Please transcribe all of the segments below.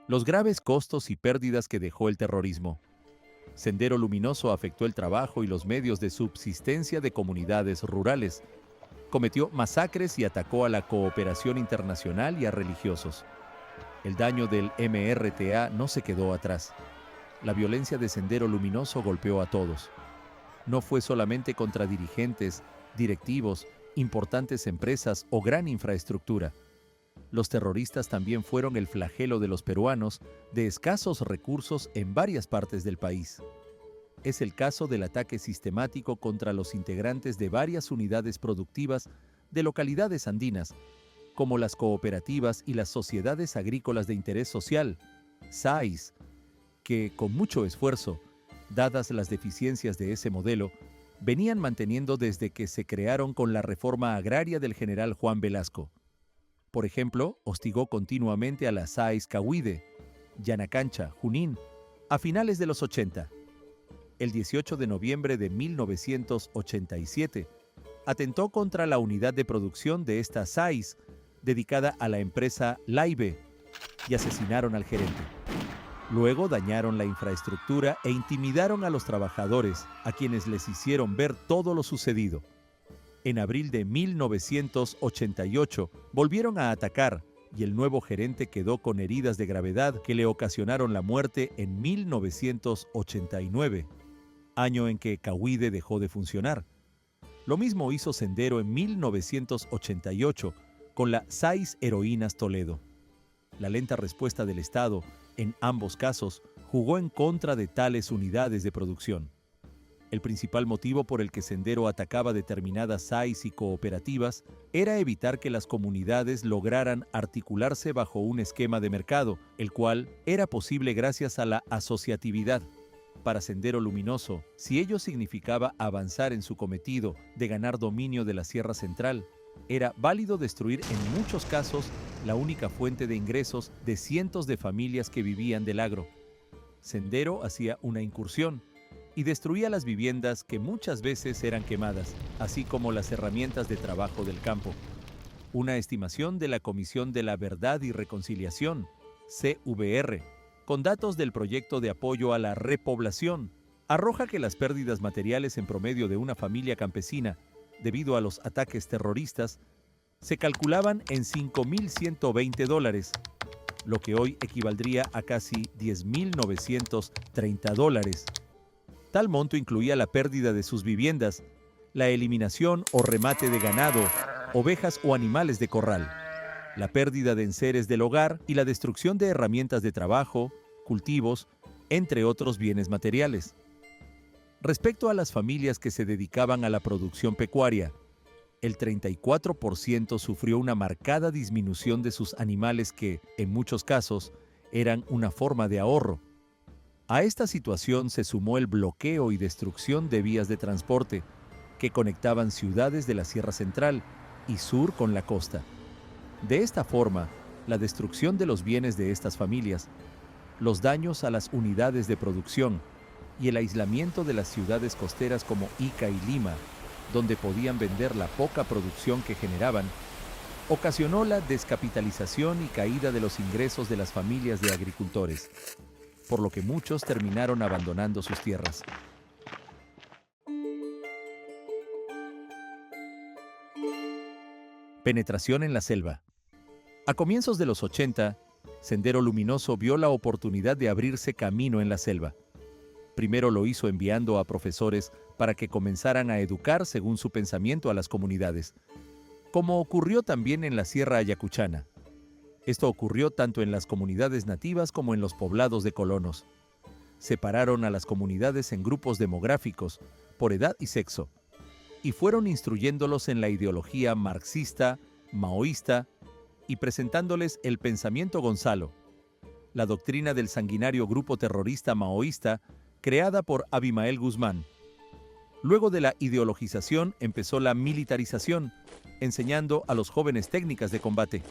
Los graves costos y pérdidas que dejó el terrorismo. Sendero Luminoso afectó el trabajo y los medios de subsistencia de comunidades rurales. Cometió masacres y atacó a la cooperación internacional y a religiosos. El daño del MRTA no se quedó atrás. La violencia de Sendero Luminoso golpeó a todos. No fue solamente contra dirigentes, directivos, importantes empresas o gran infraestructura. Los terroristas también fueron el flagelo de los peruanos de escasos recursos en varias partes del país. Es el caso del ataque sistemático contra los integrantes de varias unidades productivas de localidades andinas, como las cooperativas y las sociedades agrícolas de interés social, SAIS, que con mucho esfuerzo, dadas las deficiencias de ese modelo, venían manteniendo desde que se crearon con la reforma agraria del general Juan Velasco. Por ejemplo, hostigó continuamente a la SAIS Cahuide, Yanacancha, Junín, a finales de los 80. El 18 de noviembre de 1987, atentó contra la unidad de producción de esta SAIS, dedicada a la empresa Laibe, y asesinaron al gerente. Luego dañaron la infraestructura e intimidaron a los trabajadores, a quienes les hicieron ver todo lo sucedido. En abril de 1988 volvieron a atacar y el nuevo gerente quedó con heridas de gravedad que le ocasionaron la muerte en 1989, año en que Cahuide dejó de funcionar. Lo mismo hizo Sendero en 1988 con la SAIS Heroínas Toledo. La lenta respuesta del Estado, en ambos casos, jugó en contra de tales unidades de producción. El principal motivo por el que Sendero atacaba determinadas SAIS y cooperativas era evitar que las comunidades lograran articularse bajo un esquema de mercado, el cual era posible gracias a la asociatividad. Para Sendero Luminoso, si ello significaba avanzar en su cometido de ganar dominio de la Sierra Central, era válido destruir en muchos casos la única fuente de ingresos de cientos de familias que vivían del agro. Sendero hacía una incursión y destruía las viviendas que muchas veces eran quemadas, así como las herramientas de trabajo del campo. Una estimación de la Comisión de la Verdad y Reconciliación, CVR, con datos del proyecto de apoyo a la repoblación, arroja que las pérdidas materiales en promedio de una familia campesina, debido a los ataques terroristas, se calculaban en $5.120, lo que hoy equivaldría a casi $10.930. Tal monto incluía la pérdida de sus viviendas, la eliminación o remate de ganado, ovejas o animales de corral, la pérdida de enseres del hogar y la destrucción de herramientas de trabajo, cultivos, entre otros bienes materiales. Respecto a las familias que se dedicaban a la producción pecuaria, el 34% sufrió una marcada disminución de sus animales que, en muchos casos, eran una forma de ahorro. A esta situación se sumó el bloqueo y destrucción de vías de transporte que conectaban ciudades de la Sierra Central y sur con la costa. De esta forma, la destrucción de los bienes de estas familias, los daños a las unidades de producción y el aislamiento de las ciudades costeras como Ica y Lima, donde podían vender la poca producción que generaban, ocasionó la descapitalización y caída de los ingresos de las familias de agricultores, por lo que muchos terminaron abandonando sus tierras. Penetración en la selva. A comienzos de los 80, Sendero Luminoso vio la oportunidad de abrirse camino en la selva. Primero lo hizo enviando a profesores para que comenzaran a educar según su pensamiento a las comunidades, como ocurrió también en la Sierra Ayacuchana. Esto ocurrió tanto en las comunidades nativas como en los poblados de colonos. Separaron a las comunidades en grupos demográficos, por edad y sexo, y fueron instruyéndolos en la ideología marxista, maoísta, y presentándoles el pensamiento Gonzalo, la doctrina del sanguinario grupo terrorista maoísta creada por Abimael Guzmán. Luego de la ideologización empezó la militarización, enseñando a los jóvenes técnicas de combate.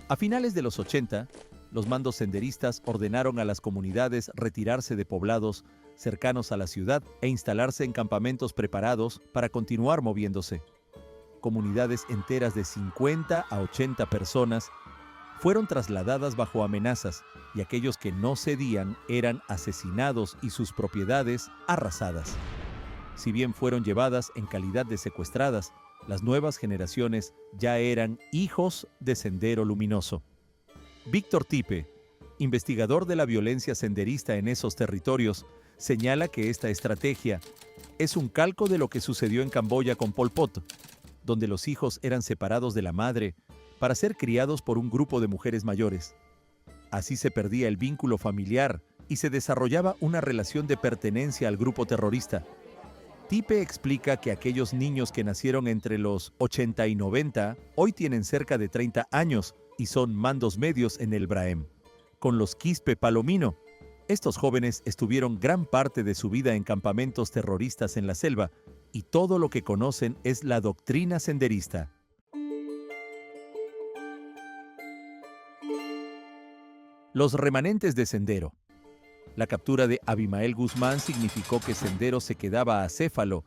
A finales de los 80, los mandos senderistas ordenaron a las comunidades retirarse de poblados cercanos a la ciudad e instalarse en campamentos preparados para continuar moviéndose. Comunidades enteras de 50 a 80 personas fueron trasladadas bajo amenazas y aquellos que no cedían eran asesinados y sus propiedades arrasadas. Si bien fueron llevadas en calidad de secuestradas, las nuevas generaciones ya eran hijos de Sendero Luminoso. Víctor Tipe, investigador de la violencia senderista en esos territorios, señala que esta estrategia es un calco de lo que sucedió en Camboya con Pol Pot, donde los hijos eran separados de la madre para ser criados por un grupo de mujeres mayores. Así se perdía el vínculo familiar y se desarrollaba una relación de pertenencia al grupo terrorista. Tipe explica que aquellos niños que nacieron entre los 80 y 90 hoy tienen cerca de 30 años y son mandos medios en el Braem. Con los Quispe Palomino, estos jóvenes estuvieron gran parte de su vida en campamentos terroristas en la selva y todo lo que conocen es la doctrina senderista. Los remanentes de Sendero. La captura de Abimael Guzmán significó que Sendero se quedaba acéfalo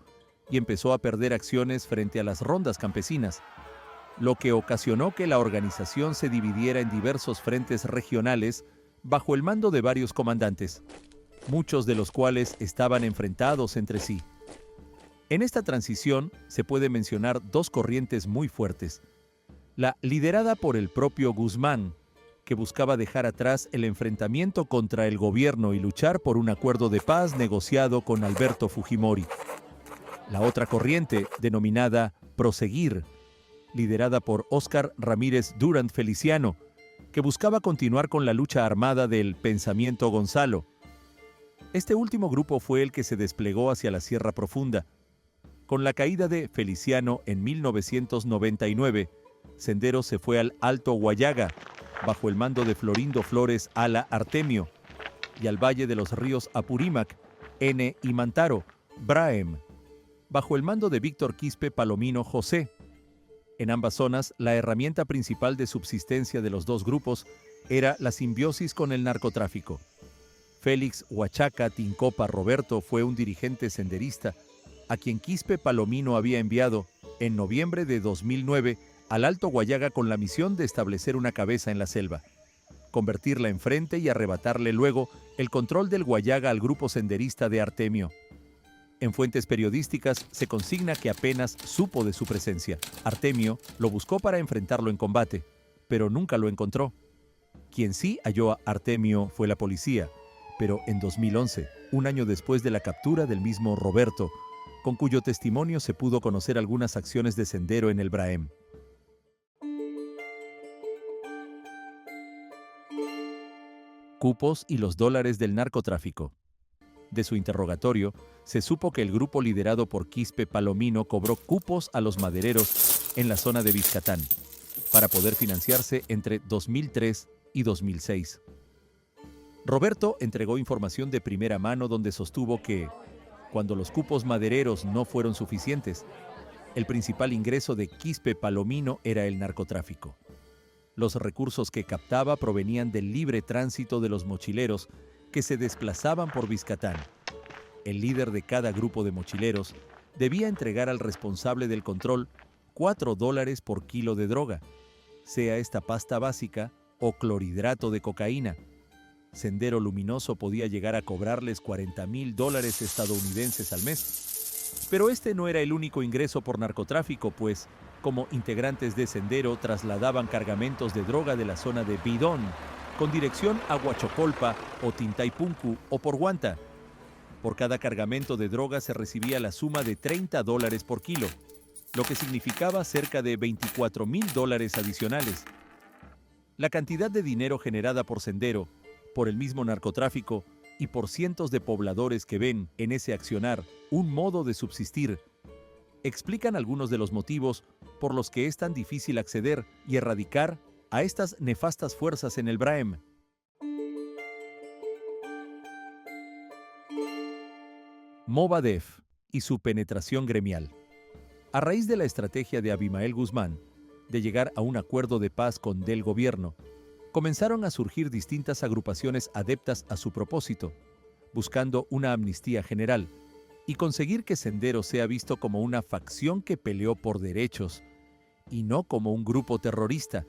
y empezó a perder acciones frente a las rondas campesinas, lo que ocasionó que la organización se dividiera en diversos frentes regionales bajo el mando de varios comandantes, muchos de los cuales estaban enfrentados entre sí. En esta transición se puede mencionar dos corrientes muy fuertes. La liderada por el propio Guzmán, que buscaba dejar atrás el enfrentamiento contra el gobierno y luchar por un acuerdo de paz negociado con Alberto Fujimori. La otra corriente, denominada Proseguir, liderada por Óscar Ramírez Durant Feliciano, que buscaba continuar con la lucha armada del Pensamiento Gonzalo. Este último grupo fue el que se desplegó hacia la Sierra Profunda. Con la caída de Feliciano en 1999, Sendero se fue al Alto Huallaga, bajo el mando de Florindo Flores Ala Artemio, y al Valle de los Ríos Apurímac, N y Mantaro, Braem, bajo el mando de Víctor Quispe Palomino José. En ambas zonas, la herramienta principal de subsistencia de los dos grupos era la simbiosis con el narcotráfico. Félix Huachaca Tincopa Roberto fue un dirigente senderista a quien Quispe Palomino había enviado, en noviembre de 2009, al Alto Huallaga con la misión de establecer una cabeza en la selva, convertirla en frente y arrebatarle luego el control del Huallaga al grupo senderista de Artemio. En fuentes periodísticas se consigna que apenas supo de su presencia. Artemio lo buscó para enfrentarlo en combate, pero nunca lo encontró. Quien sí halló a Artemio fue la policía, pero en 2011, un año después de la captura del mismo Roberto, con cuyo testimonio se pudo conocer algunas acciones de Sendero en el Braem. Cupos y los dólares del narcotráfico. De su interrogatorio, se supo que el grupo liderado por Quispe Palomino cobró cupos a los madereros en la zona de Vizcatán, para poder financiarse entre 2003 y 2006. Roberto entregó información de primera mano donde sostuvo que, cuando los cupos madereros no fueron suficientes, el principal ingreso de Quispe Palomino era el narcotráfico. Los recursos que captaba provenían del libre tránsito de los mochileros que se desplazaban por Vizcatán. El líder de cada grupo de mochileros debía entregar al responsable del control $4 por kilo de droga, sea esta pasta básica o clorhidrato de cocaína. Sendero Luminoso podía llegar a cobrarles $40,000 estadounidenses al mes. Pero este no era el único ingreso por narcotráfico, pues, como integrantes de Sendero trasladaban cargamentos de droga de la zona de Bidón, con dirección a Huachocolpa o Tintaypuncu o por Huanta. Por cada cargamento de droga se recibía la suma de $30 por kilo, lo que significaba cerca de $24,000 adicionales. La cantidad de dinero generada por Sendero, por el mismo narcotráfico y por cientos de pobladores que ven en ese accionar un modo de subsistir, explican algunos de los motivos por los que es tan difícil acceder y erradicar a estas nefastas fuerzas en el Braem. Movadef y su penetración gremial. A raíz de la estrategia de Abimael Guzmán de llegar a un acuerdo de paz con del gobierno, comenzaron a surgir distintas agrupaciones adeptas a su propósito, buscando una amnistía general y conseguir que Sendero sea visto como una facción que peleó por derechos y no como un grupo terrorista.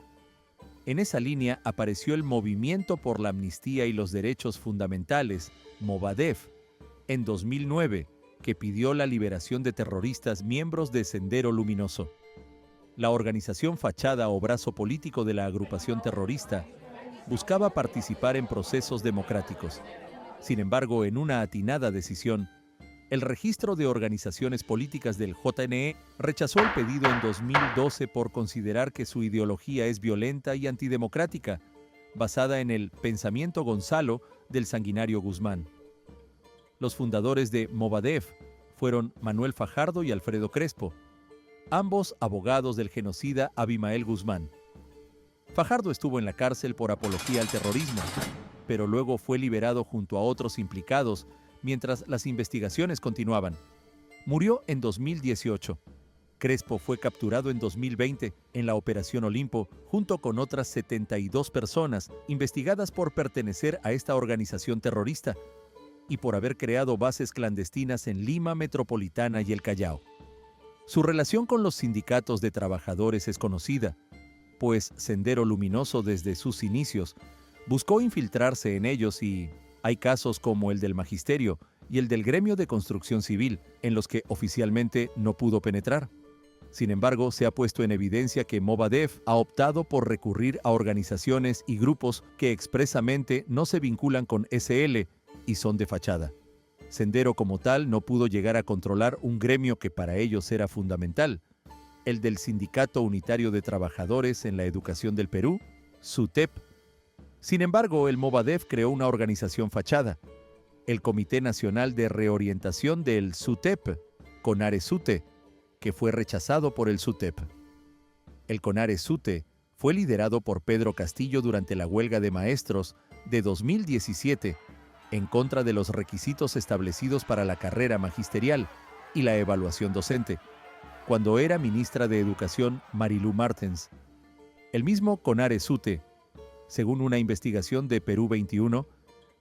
En esa línea apareció el Movimiento por la Amnistía y los Derechos Fundamentales, Movadef, en 2009, que pidió la liberación de terroristas miembros de Sendero Luminoso. La organización fachada o brazo político de la agrupación terrorista buscaba participar en procesos democráticos. Sin embargo, en una atinada decisión, el registro de organizaciones políticas del JNE rechazó el pedido en 2012 por considerar que su ideología es violenta y antidemocrática, basada en el pensamiento Gonzalo del sanguinario Guzmán. Los fundadores de Movadef fueron Manuel Fajardo y Alfredo Crespo, ambos abogados del genocida Abimael Guzmán. Fajardo estuvo en la cárcel por apología al terrorismo, pero luego fue liberado junto a otros implicados mientras las investigaciones continuaban. Murió en 2018. Crespo fue capturado en 2020 en la Operación Olimpo junto con otras 72 personas investigadas por pertenecer a esta organización terrorista y por haber creado bases clandestinas en Lima Metropolitana y el Callao. Su relación con los sindicatos de trabajadores es conocida, pues Sendero Luminoso desde sus inicios buscó infiltrarse en ellos y hay casos como el del Magisterio y el del Gremio de Construcción Civil, en los que oficialmente no pudo penetrar. Sin embargo, se ha puesto en evidencia que Movadef ha optado por recurrir a organizaciones y grupos que expresamente no se vinculan con SL y son de fachada. Sendero como tal no pudo llegar a controlar un gremio que para ellos era fundamental, el del Sindicato Unitario de Trabajadores en la Educación del Perú, SUTEP. Sin embargo, el Movadef creó una organización fachada, el Comité Nacional de Reorientación del SUTEP, CONARE-SUTE, que fue rechazado por el SUTEP. El CONARE-SUTE fue liderado por Pedro Castillo durante la huelga de maestros de 2017 en contra de los requisitos establecidos para la carrera magisterial y la evaluación docente, cuando era ministra de Educación Marilú Martens. El mismo CONARE-SUTE, según una investigación de Perú 21,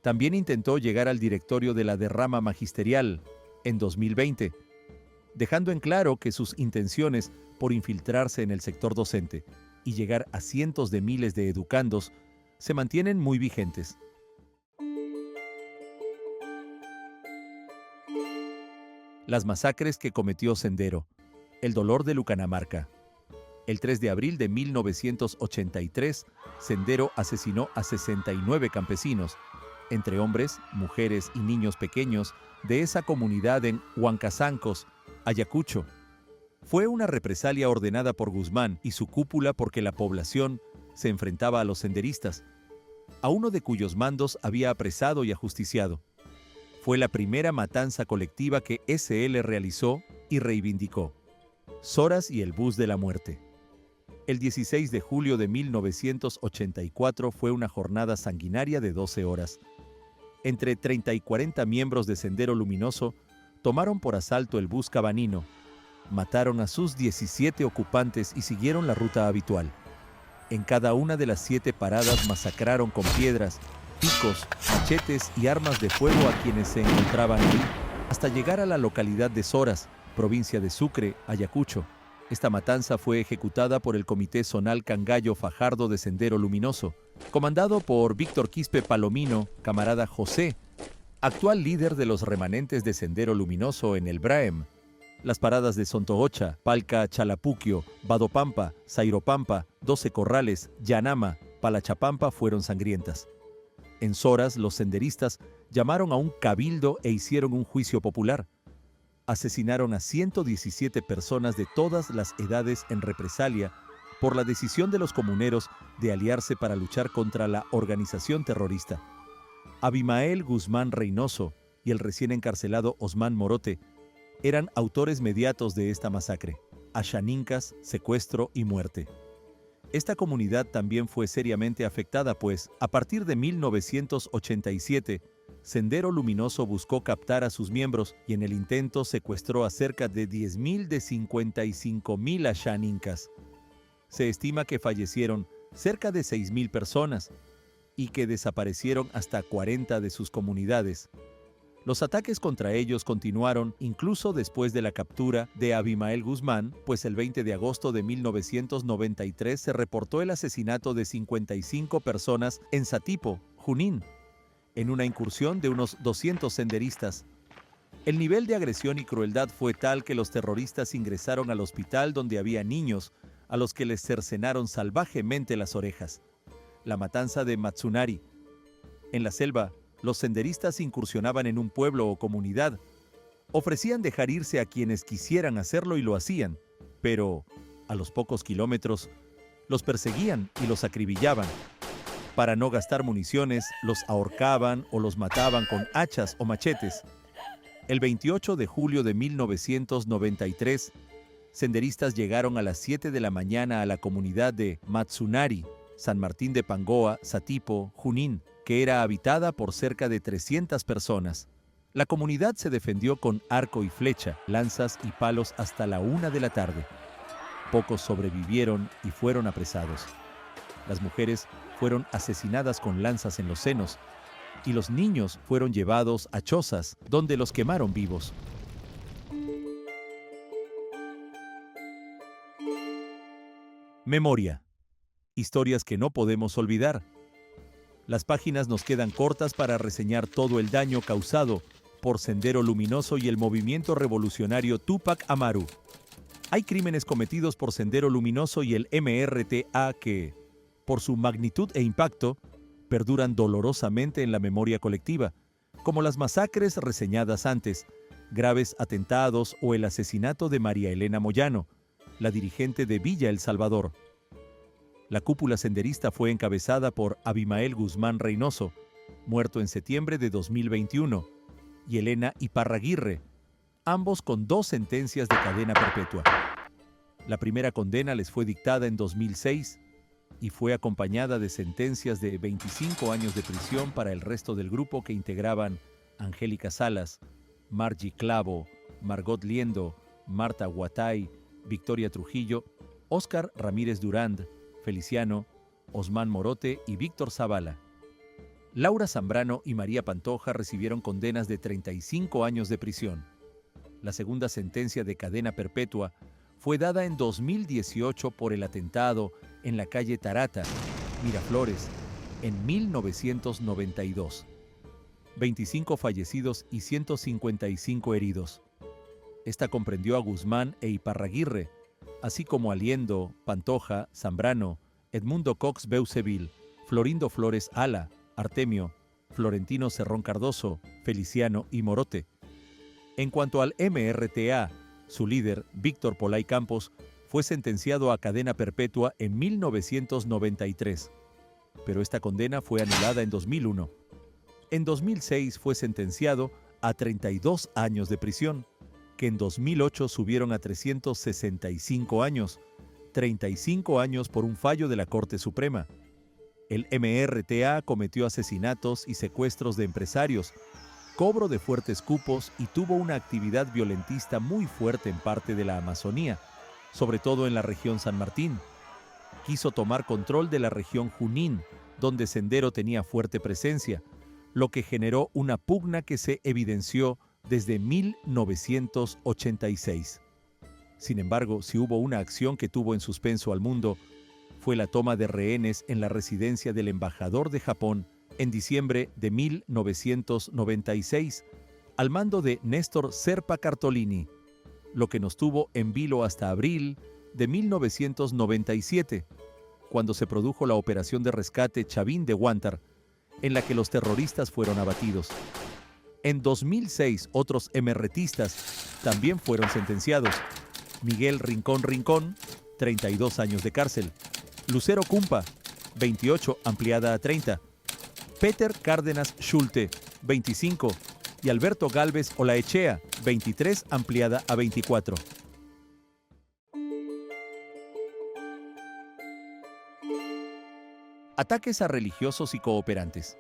también intentó llegar al directorio de la derrama magisterial en 2020, dejando en claro que sus intenciones por infiltrarse en el sector docente y llegar a cientos de miles de educandos se mantienen muy vigentes. Las masacres que cometió Sendero. El dolor de Lucanamarca. El 3 de abril de 1983, Sendero asesinó a 69 campesinos, entre hombres, mujeres y niños pequeños, de esa comunidad en Huancazancos, Ayacucho. Fue una represalia ordenada por Guzmán y su cúpula porque la población se enfrentaba a los senderistas, a uno de cuyos mandos había apresado y ajusticiado. Fue la primera matanza colectiva que SL realizó y reivindicó. Soras y el bus de la muerte. El 16 de julio de 1984 fue una jornada sanguinaria de 12 horas. Entre 30 y 40 miembros de Sendero Luminoso tomaron por asalto el bus Cabanino, mataron a sus 17 ocupantes y siguieron la ruta habitual. En cada una de las 7 paradas masacraron con piedras, picos, machetes y armas de fuego a quienes se encontraban ahí, hasta llegar a la localidad de Soras, provincia de Sucre, Ayacucho. Esta matanza fue ejecutada por el Comité Zonal Cangallo Fajardo de Sendero Luminoso, comandado por Víctor Quispe Palomino, camarada José, actual líder de los remanentes de Sendero Luminoso en el Braem. Las paradas de Sontoocha, Palca Chalapuquio, Badopampa, Zairopampa, 12 Corrales, Yanama, Palachapampa fueron sangrientas. En Soras, los senderistas llamaron a un cabildo e hicieron un juicio popular. Asesinaron a 117 personas de todas las edades en represalia por la decisión de los comuneros de aliarse para luchar contra la organización terrorista. Abimael Guzmán Reynoso y el recién encarcelado Osman Morote eran autores mediatos de esta masacre, achanincas, secuestro y muerte. Esta comunidad también fue seriamente afectada, pues, a partir de 1987, Sendero Luminoso buscó captar a sus miembros y en el intento secuestró a cerca de 10.000 de 55.000 achanincas. Se estima que fallecieron cerca de 6.000 personas y que desaparecieron hasta 40 de sus comunidades. Los ataques contra ellos continuaron incluso después de la captura de Abimael Guzmán, pues el 20 de agosto de 1993 se reportó el asesinato de 55 personas en Satipo, Junín, en una incursión de unos 200 senderistas. El nivel de agresión y crueldad fue tal que los terroristas ingresaron al hospital donde había niños, a los que les cercenaron salvajemente las orejas. La matanza de Matsunari. En la selva, los senderistas incursionaban en un pueblo o comunidad. Ofrecían dejar irse a quienes quisieran hacerlo y lo hacían, pero, a los pocos kilómetros, los perseguían y los acribillaban. Para no gastar municiones, los ahorcaban o los mataban con hachas o machetes. El 28 de julio de 1993, senderistas llegaron a las 7 de la mañana a la comunidad de Matsunari, San Martín de Pangoa, Satipo, Junín, que era habitada por cerca de 300 personas. La comunidad se defendió con arco y flecha, lanzas y palos hasta la 1 de la tarde. Pocos sobrevivieron y fueron apresados. Las mujeres fueron asesinadas con lanzas en los senos y los niños fueron llevados a chozas donde los quemaron vivos. Memoria. Historias que no podemos olvidar. Las páginas nos quedan cortas para reseñar todo el daño causado por Sendero Luminoso y el movimiento revolucionario Túpac Amaru. Hay crímenes cometidos por Sendero Luminoso y el MRTA que, por su magnitud e impacto, perduran dolorosamente en la memoria colectiva, como las masacres reseñadas antes, graves atentados o el asesinato de María Elena Moyano, la dirigente de Villa El Salvador. La cúpula senderista fue encabezada por Abimael Guzmán Reynoso, muerto en septiembre de 2021, y Elena Iparraguirre, ambos con 2 sentencias de cadena perpetua. La primera condena les fue dictada en 2006 y fue acompañada de sentencias de 25 años de prisión para el resto del grupo que integraban Angélica Salas, Margie Clavo, Margot Liendo, Marta Guatay, Victoria Trujillo, Óscar Ramírez Durand, Feliciano, Osmán Morote y Víctor Zavala. Laura Zambrano y María Pantoja recibieron condenas de 35 años de prisión. La segunda sentencia de cadena perpetua fue dada en 2018 por el atentado en la calle Tarata, Miraflores, en 1992. 25 fallecidos y 155 heridos. Esta comprendió a Guzmán e Iparraguirre, así como a Liendo, Pantoja, Zambrano, Edmundo Cox Beuceville, Florindo Flores Ala, Artemio, Florentino Cerrón Cardoso, Feliciano y Morote. En cuanto al MRTA, su líder, Víctor Polay Campos, fue sentenciado a cadena perpetua en 1993, pero esta condena fue anulada en 2001. En 2006 fue sentenciado a 32 años de prisión, que en 2008 subieron a 365 años, 35 años por un fallo de la Corte Suprema. El MRTA cometió asesinatos y secuestros de empresarios, cobro de fuertes cupos y tuvo una actividad violentista muy fuerte en parte de la Amazonía, sobre todo en la región San Martín. Quiso tomar control de la región Junín, donde Sendero tenía fuerte presencia, lo que generó una pugna que se evidenció desde 1986. Sin embargo, si hubo una acción que tuvo en suspenso al mundo, fue la toma de rehenes en la residencia del embajador de Japón en diciembre de 1996, al mando de Néstor Serpa Cartolini, lo que nos tuvo en vilo hasta abril de 1997, cuando se produjo la operación de rescate Chavín de Huántar, en la que los terroristas fueron abatidos. En 2006, otros emerretistas también fueron sentenciados. Miguel Rincón Rincón, 32 años de cárcel. Lucero Cumpa, 28, ampliada a 30. Peter Cárdenas Schulte, 25. Y Alberto Gálvez Olaechea, 23, ampliada a 24. Ataques a religiosos y cooperantes.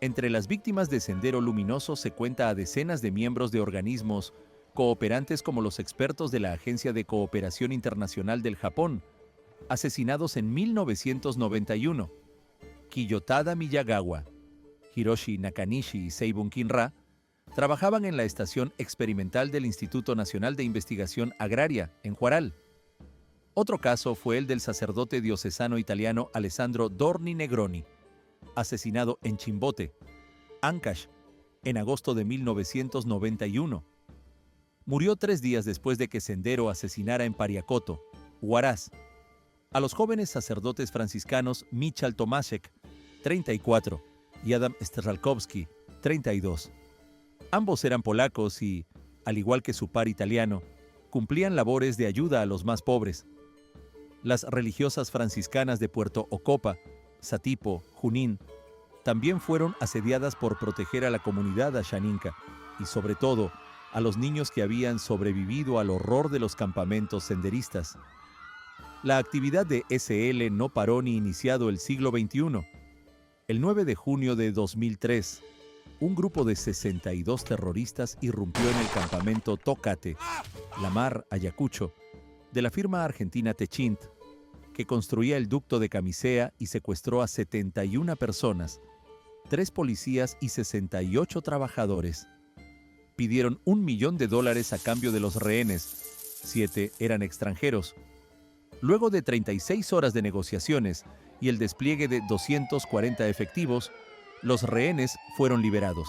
Entre las víctimas de Sendero Luminoso se cuenta a decenas de miembros de organismos cooperantes como los expertos de la Agencia de Cooperación Internacional del Japón, asesinados en 1991, Kiyotada Miyagawa, Hiroshi Nakanishi y Seibun Kinra, Trabajaban en la estación experimental del Instituto Nacional de Investigación Agraria, en Huaral. Otro caso fue el del sacerdote diocesano italiano Alessandro Dorni Negroni, asesinado en Chimbote, Ancash, en agosto de 1991. Murió 3 días después de que Sendero asesinara en Pariacoto, Huaraz, a los jóvenes sacerdotes franciscanos Michal Tomaszek, 34, y Adam Strzelkowski, 32. Ambos eran polacos y, al igual que su par italiano, cumplían labores de ayuda a los más pobres. Las religiosas franciscanas de Puerto Ocopa, Satipo, Junín, también fueron asediadas por proteger a la comunidad ashaninka y, sobre todo, a los niños que habían sobrevivido al horror de los campamentos senderistas. La actividad de SL no paró ni iniciado el siglo XXI. El 9 de junio de 2003, un grupo de 62 terroristas irrumpió en el campamento Tocate, Lamar, Ayacucho, de la firma argentina Techint, que construía el ducto de Camisea y secuestró a 71 personas, 3 policías y 68 trabajadores. Pidieron $1 millón a cambio de los rehenes. 7 eran extranjeros. Luego de 36 horas de negociaciones y el despliegue de 240 efectivos, los rehenes fueron liberados.